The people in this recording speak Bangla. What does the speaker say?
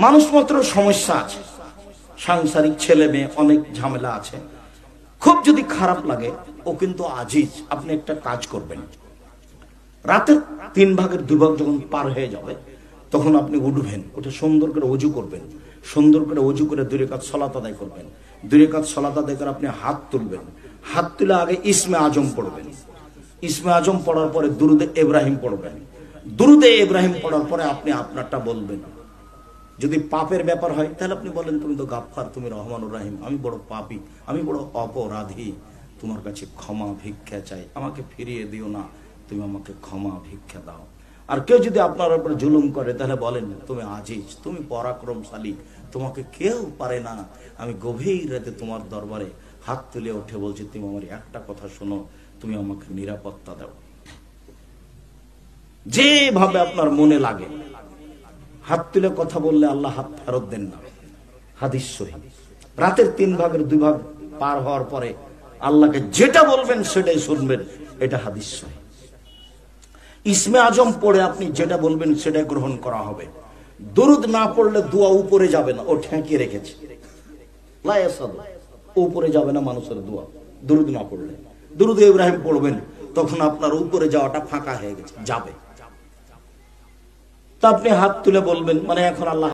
মানুষ মাত্র সমস্যা আছে, সাংসারিক ছেলে মেয়ে অনেক ঝামেলা আছে। খুব যদি খারাপ লাগে, ও কিন্তু আজিজ। আপনি একটা কাজ করবেন, রাতের 3 ভাগের 2 ভাগ যখন পার হয়ে যাবে, তখন আপনি উঠবেন, উঠে সুন্দর করে ওযু করবেন, সুন্দর করে ওযু করে 2 রাকাত সালাত আদায় করবেন। 2 রাকাত সালাত আদায় করে আপনি হাত তুলবেন, হাত তুলে আগে ইসমে আজম পড়বেন। ইসমে আজম পড়ার পরে দুরুদে ইব্রাহিম পড়বেন। দুরুদে ইব্রাহিম পড়ার পরে আপনি আপনারটা বলবেন। যদি পাপের ব্যাপার হয় তাহলে আপনি বলেন, তুমি তো গাফফার, তুমি রহমানুর রহিম, আমি বড় পাপী, আমি বড় অপরাধী, তোমার কাছে ক্ষমা ভিক্ষা চাই, আমাকে ফিরিয়ে দিও না, তুমি আমাকে ক্ষমা ভিক্ষা দাও। আর কেউ যদি আপনার উপর জুলুম করে তাহলে বলেন, তুমি আজিজ, তুমি পরাক্রমশালী, তোমাকে কেউ পারে না। আমি গভীর রাতে তোমার দরবারে হাত তুলে উঠে বলছি, তুমি আমার একটা কথা শোনো, তুমি আমাকে নিরাপত্তা দাও। যেভাবে আপনার মনে লাগে হাত তুলে কথা বললে আল্লাহ হাত ফেরত দেন না। হাদিস সহিহ। রাতের 3 ভাগের 2 ভাগ পার হওয়ার পরে আল্লাহকে যেটা বলবেন সেটাই শুনবেন, এটা হাদিস সহিহ। ইসমে আজম পড়ে আপনি যেটা বলবেন সেটাই গ্রহণ করা হবে। দরুদ না পড়লে দোয়া উপরে যাবে না, ও ঠেকিয়ে রেখেছে, লা ইয়াসাদু, উপরে যাবে না মানুষের দোয়া দরুদ না পড়লে। দরুদ ইব্রাহিম পড়বেন, তখন আপনার উপরে যাওয়াটা ফাঁকা হয়ে গেছে, যাবে। তা আপনি হাত তুলে বলবেন, মানে এখন আল্লাহ